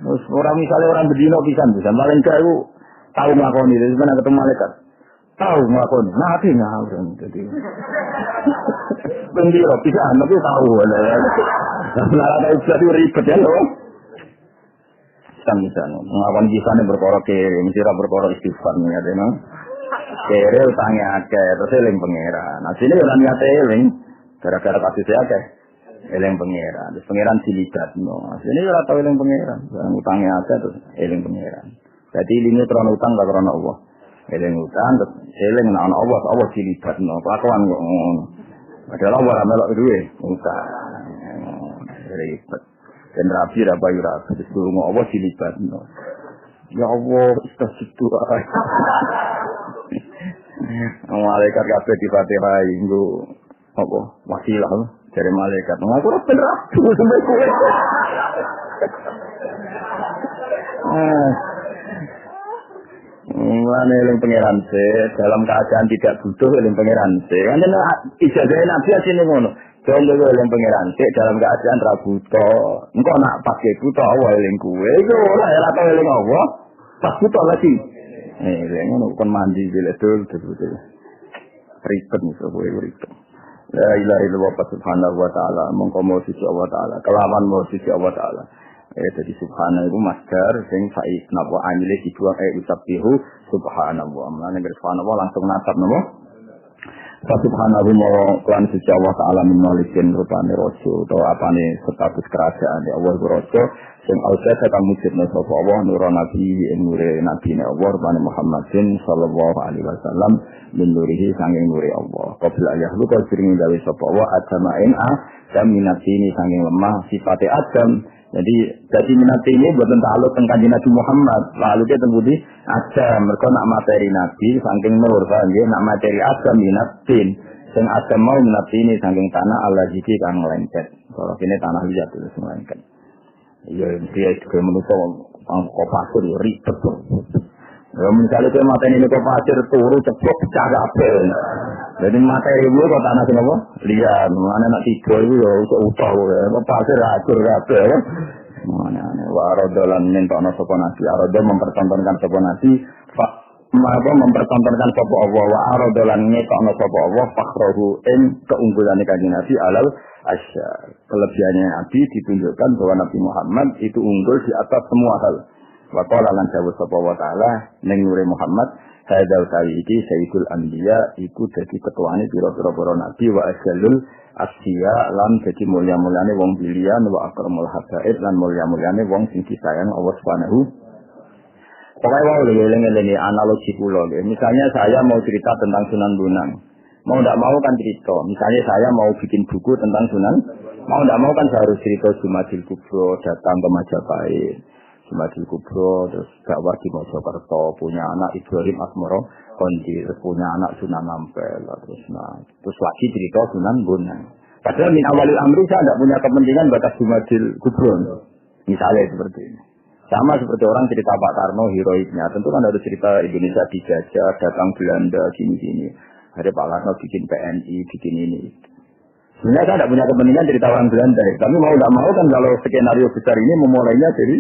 S1: Terus orang misalnya orang bedino pisan paling gak iku tau nglakoni sebenarnya ketemu malaikat. Tahu nglakoni. Nabi ngawur dadi. Bendiro bisa, tapi tahu lah. Nah, ada istilah ribet ya loh. Bisa mengawal kisahnya berkorok kiri, mesti berkorok istighfar nih ada no. Kiri utangnya akeh, terus eling pangeran. Nah sini orang niat eling, gara-gara kasus akeh, eling pangeran. Terus pangeran dilibat no. Sini orang tahu eling pangeran, utangnya akeh terus eling pangeran. Jadi ini terang utang gak terang Allah. Eling utang terus eling anak Allah dilibat no. Kelakuan kok ngono. Padahal Allah melok duwe utang. Ribet. Dan rapi ra bayu ra disuruh Allah dilibat. Ya Allah istaghfiru. Malaikat kabeh difatihai nggo apa? Wasilah. dari malaikat. Aku ora bener aku sampe kowe. Mulane eling pangeran se dalam keadaan tidak butuh eling pangeran se. Kan ijazah Nabi asline ngono. Jondo eling pangeran se dalam keadaan ra butuh. Engko nak pakai butuh Allah eling kuwe. Iku ora ora tau eling Allah. Pas butuh lagi. Ngono kon mandi betul betul. Ribet nih kowe ribet. La ilaha illallah subhanahu wa ta'ala. Mongko mau sisi Allah ta'ala. Kelawan mau sisi Allah ta'ala. Jadi subhana itu masdar sing saiki napa amile dibuang usabihu subhanallah. Mulane subhanallah langsung natap napa? Subhanahu wa suci Allah taala min malikin rupane raja utawa apane status kerajaan ya Allah raja sing ausat kang mujudna sapa Allah nurun nabi nure nabi ne Allah rupane Muhammadin sallallahu alaihi wasallam min nurihi sanging nure Allah. Qabla yahlu ka sing gawe sapa Allah adamain dan minatini sanging lemah sifate Adam. Jadi minat ini buat takluk tentang Kanjeng Nabi Muhammad. Lalu dia tembudi Adam, mereka nak materi Nabi saking nur, dia nak materi Adam minatin. Sing Adam mau minat ini saking tanah Allah jiki kang lengket. Kalau ini tanah liat itu semua lengket. Ya dia juga menurut kok pasir ribet. Ya misalnya dia materi ini kok pasir turu cepet pecah kabel. Jadi materi itu kok tanah sing apa? Lihat, mana nak tidur itu ya utuh ya. Pasir acur kabeh. Mana warodolan nentokno sapa nabi. Arodo mempertontonkan sapa nabi. Mempertontonkan sapa Allah wa arodolan nentokno sapa Allah fakhruhu ing keunggulane kanjeng Nabi alal asya. Kelebihannya Nabi ditunjukkan bahwa Nabi Muhammad itu unggul di atas semua hal. Wa qala lan dawuh sapa wa taala ning nure Muhammad hadal kali iki sayyidul anbiya iku dadi ketuane pira-pira para nabi wa ajalul asya lan dadi mulya-mulyane wong pilihan wa akramul habaib lan mulya-mulyane wong sing disayang Allah Subhanahu. Pokoke wae lho analogi kula nggih. Misalnya saya mau cerita tentang Sunan Bonang. Mau ndak mau kan cerita. Misalnya saya mau bikin buku tentang Sunan, mau ndak mau kan saya harus cerita Jumadil Kubro datang ke Majapahit. Jumadil Kubro, terus dakwah di Mojokerto, punya anak Ibrahim Asmoro Kondi, terus punya anak Sunan Ampel, terus lagi cerita Sunan Bonang. Padahal min awalil amri saya tidak punya kepentingan batas Jumadil Kubro, misalnya seperti ini. Sama seperti orang cerita Pak Karno heroiknya, tentu kan harus cerita Indonesia dijajah, datang Belanda, gini-gini. Ada Pak Karno bikin PNI, bikin ini. Sebenarnya saya tidak punya kepentingan cerita orang Belanda, tapi mau tidak mau kan kalau skenario besar ini memulainya dari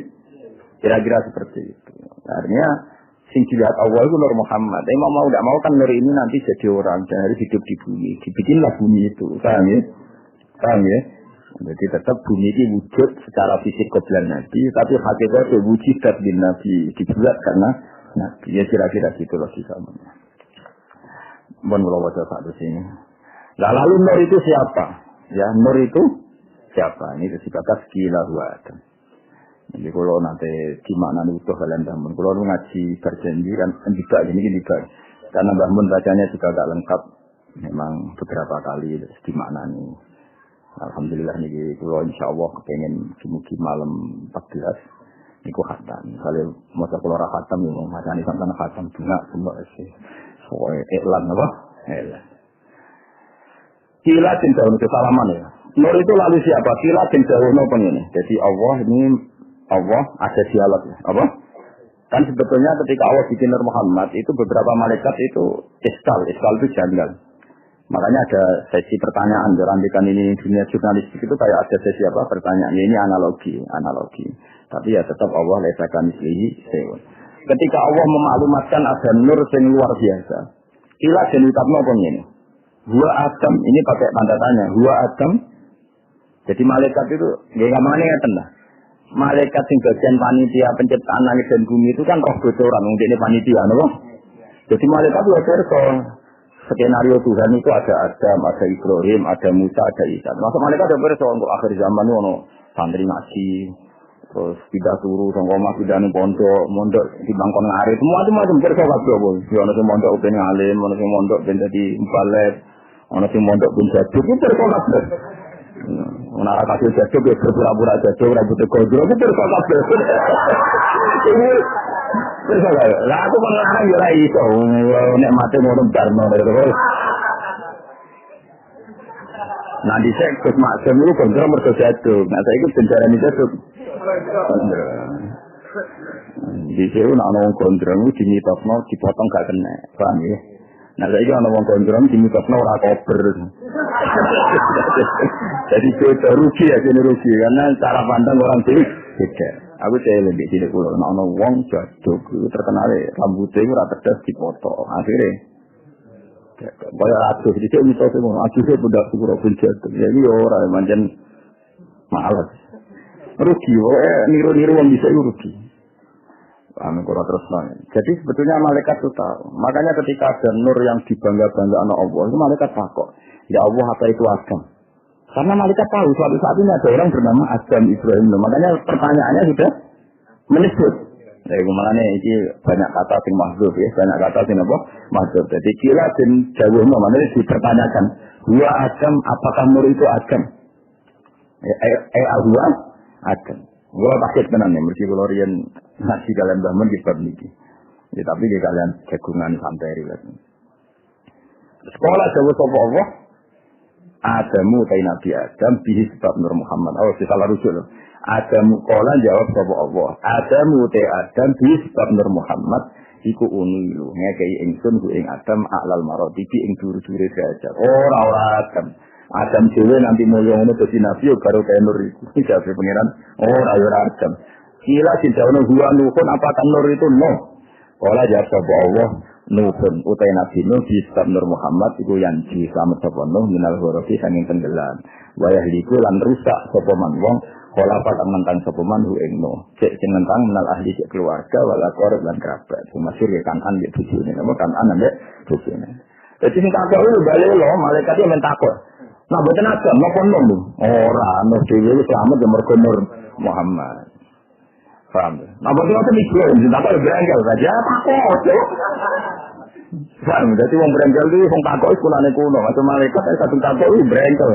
S1: kira-kira seperti itu. Artinya sing dilihat Allah itu Nur Muhammad. Tapi mau tidak mau kan Nur ini nanti jadi orang dan harus hidup di bumi. Dibikinlah bumi itu, paham ya? Paham ya? Jadi tetap bumi ini wujud secara fisik qoblan Nabi, tapi hakikatnya wujudat bin Nabi dibuat karena Nabi. Ya kira-kira gitu logikanya. Mohon kula waca satu sini. Lah lalu Nur itu siapa? Ya Nur itu siapa? Ini disebutkan skilah Adam. Jadi kalau nanti gimana nih utuh kalian bangun, kalau ngaji berjanji kan tidak gini juga, karena bangun bacanya juga agak lengkap, memang beberapa kali gimana nih. Alhamdulillah nih, kalau insya Allah kepengen mugi malam 14, niku khatam. Kalau mau sekolah khatam, ya mau macam ini sampai khatam bunga semua sih, soalnya iklan apa? Iklan. Kila jauh itu salaman ya. Nur itu lalu siapa? Kila jauh no pengen. Jadi Allah ada dialog ya. Apa? Kan sebetulnya ketika Allah bikin Nur Muhammad itu beberapa malaikat itu iskal itu janggal. Makanya ada sesi pertanyaan berantikan ini dunia jurnalistik itu kayak ada sesi apa pertanyaan ini analogi. Tapi ya tetap Allah lesakan islihi sewon. Ketika Allah memaklumatkan ada nur yang luar biasa. Kila dan ucapno apa ini? Huwa Adam ini pakai tanda tanya. Huwa Adam. Jadi malaikat itu nggak mana ya tenang. Malaikat sing bagian panitia penciptaan langit dan bumi itu kan roh bocoran mungkin ini panitia, no? Jadi malaikat itu ada skenario Tuhan itu ada Adam, ada Ibrahim, ada Musa, ada Isa. Masuk malaikat ada perso untuk akhir zaman itu ono santri ngaji, terus pindah turu, sangkoma pindah ning mondok di bangkon ngari, semua perso kabeh apa. Ono sing mondok ben alim, ono sing mondok ben dadi mubalek, ono sing mondok ben jaduk, itu perso kabeh. Menara kasih jaduk ya berpura-pura jaduk rambut kodro itu perso kabeh. Perso kabeh. Lah aku mengarang ya ra iso. Nek mate ngono barno terus. Nah di sektor maksum itu gondrong mergo jatuh. Nah saya ikut penjara ini jatuh. Di sini nak nong gondrong itu dimitosno dipotong gak kena, paham ya? Nah saya ikut nong gondrong dimitosno ora kober. Jadi kita rugi ya, jadi rugi karena cara pandang orang sini beda. Aku saya lebih tidak pulau, nak nong wong jatuh terkenal rambutnya itu rata tegas dipotong, akhirnya. Kaya aduh, jadi mitosnya mau aduh saya budak syukur pun jatuh. Jadi orang macam malas. Rugi, niru-niru yang bisa rugi. Amin kurang terus nanya. Jadi sebetulnya malaikat itu tahu. Makanya ketika ada nur yang dibangga-banggakan Allah, itu malaikat takut. Ya Allah apa itu Adam? Karena malaikat tahu suatu saat ini ada orang bernama Adam Ibrahim. Makanya pertanyaannya sudah menyebut. Ya makanya ini banyak kata yang mahdzuf ya, banyak kata yang apa? Mahdzuf. Jadi kira dan jauh namanya dipertanyakan. Dua Adam, apakah nur itu Adam? Ahwa Adam. Gua pakai tenan ya, mesti kalau rian nasi kalian bangun di bab niki. Ya, tapi di kalian jagungan santai riwayat. Sekolah jauh sopo Allah. Adamu tai Nabi Adam bihi sebab Nur Muhammad. Oh, salah rujuk loh. Adamu kola jawab sopo Allah. Adamu tai Adam bihi sebab Nur Muhammad. Iku unilu ngekei ingsun ku ing Adam aklal marotiki ing duru-duru derajat. Ora Adam. Adam dhewe nanti mulya ngono dadi nabi yo karo kaya nur iku. Iki jabe pangeran ora yo Adam. Kila sidawno huwa nuhun apakah nur itu no. Kala jawab sapa Allah nuhun utai nabi nuh bisa Nur Muhammad iku yang di selamat sapa nuh minal ghorofi sanging tenggelam. Wayah liku lan rusak sapa man wong kala pakan mentang sapa man hu ing nuh. Cek sing mentang menal ahli cek keluarga wala qarab lan kerabat. Masih ya kanan ya bojone. Napa kanan ambek bojone. Dadi sing takok lho bali lho malaikat yo men takok. Nah, betul aja, mau konon tu. Orang, mau dewi selamat yang berkonor Muhammad. Faham? Nah, betul aja mikir, tidak apa berengkel saja, takut. Faham? Jadi orang berengkel tu, orang takut itu kulane kuno. Macam malaikat, satu takut itu berengkel.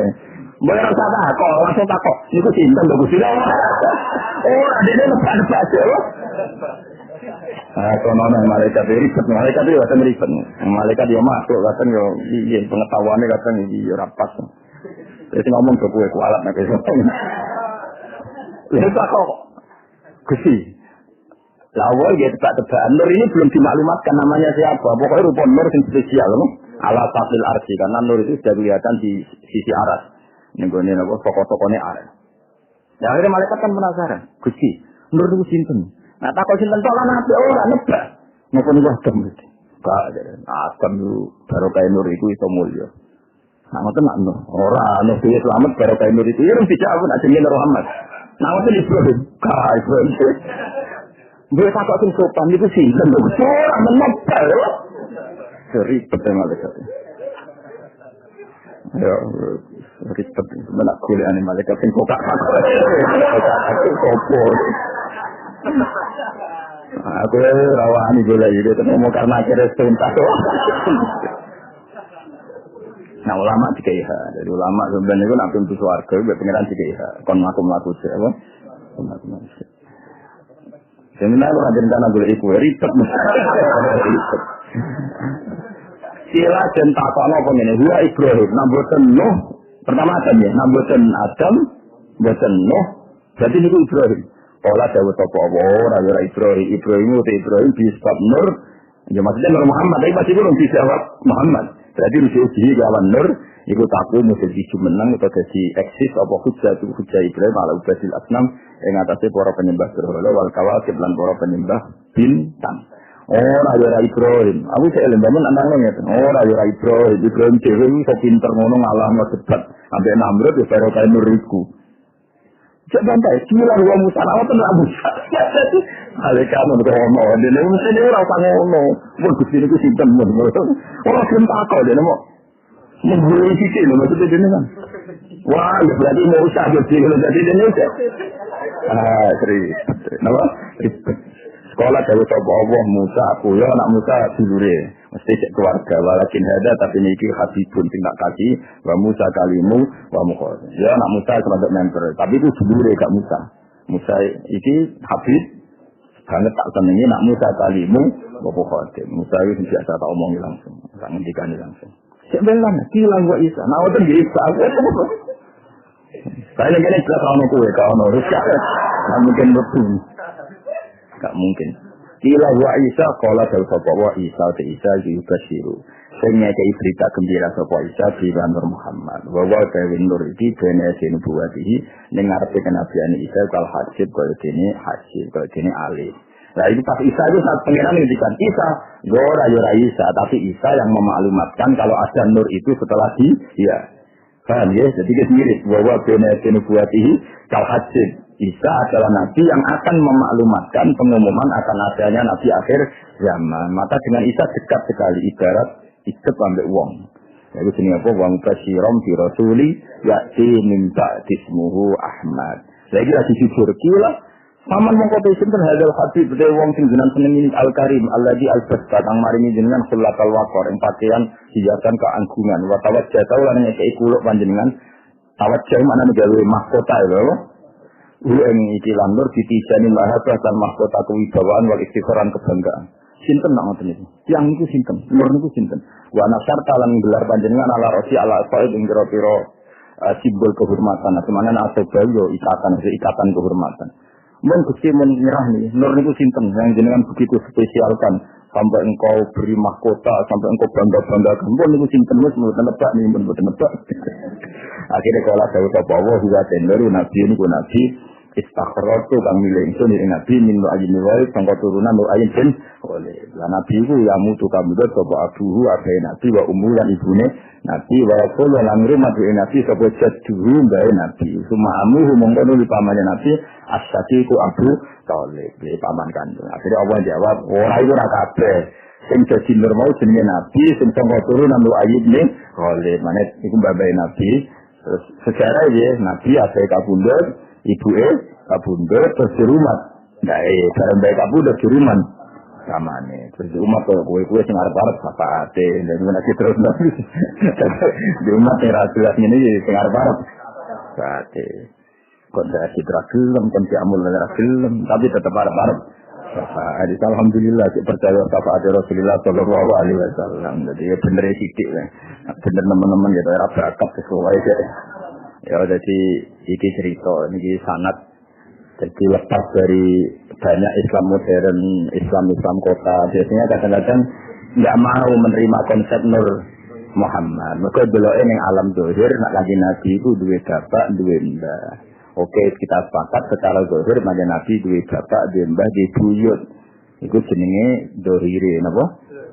S1: Boleh rasa takut, langsung takut. Itu simpan, bagus tidak. Oh, ada dia lepas aja. Konon malaikat ribet, malaikat itu kadang ribet. Malaikat dia masuk, kadang dia pengetahuannya kadang dia rapat. Jadi ngomong ke gue kualat nak kesempatan. Lalu kok Gusti. Lawal dia tebak-tebakan. Nur ini belum dimaklumatkan namanya siapa. Pokoknya rupa nur yang spesial, ala tafil arsi karena nur itu sudah kelihatan di sisi aras. Ini gue nih apa tokoh-tokohnya aras. Ya akhirnya malaikat kan penasaran. Gusti, nur itu sinten. Nah takut sinten tolong nabi orang nebak. Ngapun Adam itu. Gak ada. Adam itu baru kayak nur itu mulia. Nah, ngoten nak nur. Ora nur dhewe selamat karo kae nur itu. Ya dijawab nak jenenge Nur Muhammad. Nah, ngoten Ibrahim. Ka Ibrahim. Gue takut sing sopan itu sinten lho. Ora menopal. Ribet malaikat. Ya, ribet. Menak golekane malaikat sing kokak. Kopor. Aku rawani golek iki ketemu karena akhirnya tuntas. Nah ulama dikai ha, jadi ulama sebenarnya itu nak pintu swarga, buat pengiran dikai ha, kon melaku siapa? Sebenarnya kalau ada rencana boleh ikut ribet, sila dan takwa apa ini? Dua Ibrahim, nambutan Nuh, pertama Adam ya, nambutan Adam, nambutan Nuh, jadi ini Ibrahim. Olah Dawud Topo Awor, Ayora Ibrahim, Ibrahim bisbab Nur, ya maksudnya Nur Muhammad, tapi masih belum bisbab Muhammad. Berarti uji kawan Nur, ikut aku mesti menang atau jadi eksis apa hujah Ibrahim ala ubadil asnam yang atasnya para penyembah berhala wal kawakib lan para penyembah bintang. Ora ya Ibrahim. Aku saya lembaman anaknya ngeten. Ora ya Ibrahim dhewe iso pinter ngono ngalahno debat ambek Namrud ya karo kae Nur iku. Cek bantai, kira gua Musa awak tenan Musa. Malaikat ngono, dene mesti ora usah ngono. Mun Gusti niku sinten mun. Ora sing takok dene mau menggurui sithik lho maksudnya dene kan. Wah, ya berarti mau usah Gusti lho dadi dene usah. Serius. Napa? Sekolah dari sapa Allah Musa aku ya anak Musa dulure. Mesti cek keluarga walakin hada tapi niki habibun tindak kaki wa Musa kalimu wa mukhor. Ya anak Musa sebagai member, tapi itu dulure gak Musa. Musa iki habib banget tak senengi nak Musa kalimu wa mukhor. Musa itu biasa tak omongi langsung, tak ngendikani langsung. Sebenarnya kilang wa Isa. Nah, itu Isa. Saya lagi ini jelas kalau kue, kalau rusak, nggak mungkin betul, nggak mungkin. Kila wa Isa, kalau tahu siapa wa Isa, te Isa juga siru. Sehingga ke berita gembira siapa Isa di Nur Muhammad. Bahwa kawin nur ini benar sini buatihi, dengar kenabian Isa kalau hajib kalau ini hajib kalau ini alif. Nah itu pas Isa itu saat pengiran menghentikan Isa, yora Isa, tapi Isa yang memaklumatkan kalau ada nur itu setelah dia. Paham ya? Jadi dia sendiri bahwa benar-benar buatihi kal hajib. Isa adalah nabi yang akan memaklumatkan pengumuman akan adanya nabi akhir zaman. Maka dengan Isa dekat sekali ibarat ikat sampai wong. Jadi sini apa? Wong basyiram fi rasuli ya'ti min ba'dismuhu Ahmad. Lagi lagi jujur kila paman mongko sinten hadal habib te wong sing jenengan seneng ini al-karim alladzi al-basta kang maringi jenengan khulatal waqor ing pakaian hiasan keanggungan wa tawajjah lan nyekeki kuluk panjenengan tawajjah maknane gawe mahkota lho ing iki lan nur ditijani mahabah lan mahkota kewibawaan wal istighfaran kebanggaan sinten nak ngoten iki tiyang niku sinten nur niku sinten wa nasarta lan gelar panjenengan ala rosi ala qaid ing pira-pira simbol kehormatan semana asbab yo ikatan kehormatan. Mun Gusti mun nyerah nih, nur niku sinten yang jenengan begitu spesialkan sampai engkau beri mahkota, sampai engkau bangga-banggakan. Mun niku sinten wis mboten nebak nih, mboten nebak. Akhirnya kalau saya sapa Allah juga tenderu nabi niku nabi istakhratu kang milih ingsun ing nabi min ayin wae sangka turunan nur ayin bin oleh. Lah nabi iku ya mutu kamudut sapa abuhu abae nabi wa ummu lan ibune nabi wa rasul lan ngrimat ing nabi sapa jadduhu bae nabi. Suma amuhu mongko nuli pamane nabi as-sadiqu Abu Thalib, le paman kandung. Akhirnya Allah jawab, ora iku ora kabeh. Sing dadi nur mau jenenge nabi, sing sangka turunan nur ayin bin oleh. Manet iku babae nabi. Terus sejarah ya nabi abae kabundut ibuke kabundut terus di rumah. Nah, bareng bae kabundut di rumah. Samane. Terus di rumah kowe sing arep-arep sapaate, dan menawa terus di rumah ora jelas ngene iki sing arep-arep. Saate. Kondisi teragilem, kondisi amul teragilem, tapi tetap arep-arep. Jadi alhamdulillah percaya kepada Rasulullah Shallallahu Alaihi Wasallam. Jadi bener sidik lah, bener teman-teman gitu. Era bakat sesuai aja. Ya jadi iki cerita, ini sanad. Jadi lepas dari banyak Islam modern, Islam kota, biasanya kadang-kadang nggak mau menerima konsep Nur Muhammad. Mereka belokin yang alam dohir, nak lagi Nabi itu duwe bapak, duwe mbah. Oke, kita sepakat secara dohir, macam Nabi duwe bapak, duwe mbah, duwe buyut. Itu jenenge dohiri, napa?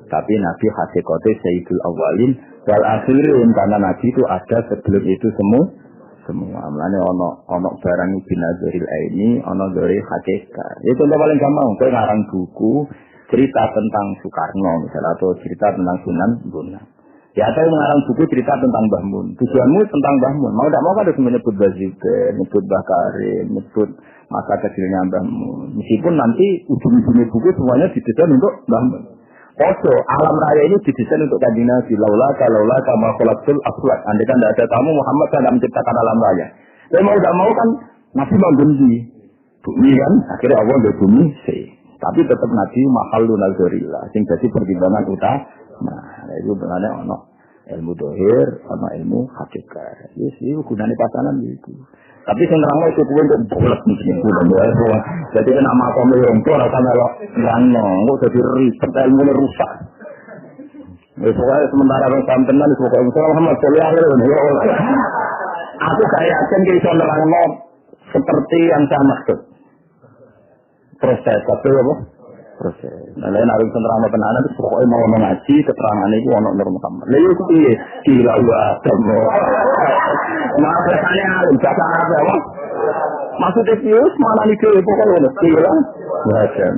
S1: Tapi Nabi hakikate Sayyidul Awwalin wal Akhirin, karena Nabi itu ada sebelum itu semua. Mulane ana barang binadzaril aini, ana dari hakikat. Itu contoh paling gampang, kowe ngarang buku cerita tentang Soekarno misalnya atau cerita tentang Sunan Bonang. Ya atau mengarang buku cerita tentang Mbah Mun. Tujuanmu tentang Mbah Mun. Mau tidak mau kan harus menyebut Bazibe, menyebut Mbah Karim, menyebut masa kecilnya Mbah Mun. Meskipun nanti ujung-ujungnya buku semuanya didesain untuk Mbah Mun. Poso, alam raya ini didesain untuk Kanjeng Nabi. Laula kama khalaqtul aflak. Andai kan tidak ada tamu Muhammad kan tidak menciptakan alam raya. Tapi mau tidak mau kan Nabi membenci bumi kan. Akhirnya Allah dari bumi sih. Tapi tetap Nabi mahalun al-ghorillah. Sing jadi pertimbangan utama. Nah, itu sebenarnya ono ilmu dohir, ono ilmu hakikat. Yes, itu gunanya pasangan itu. Tapi sebenarnya itu pun untuk bulat mungkin. Jadi kan nama kamu yang tua rasa melok rano, nggak jadi ribet ilmunya rusak. Pokoknya sementara orang santenan, pokoknya Muhammad Sallallahu Alaihi Wasallam. Aku kayak yakin kita nerangno seperti yang saya maksud. Proses tapi apa? Proses. Nah, lain harus nerangno tenan itu pokoknya mau ngaji keterangan itu ono Nur Muhammad. Lha iku piye? Gila wae. Maaf saya alim bahasa Arab apa? Maksudnya Yesus mana nih pokoknya gila. Macam.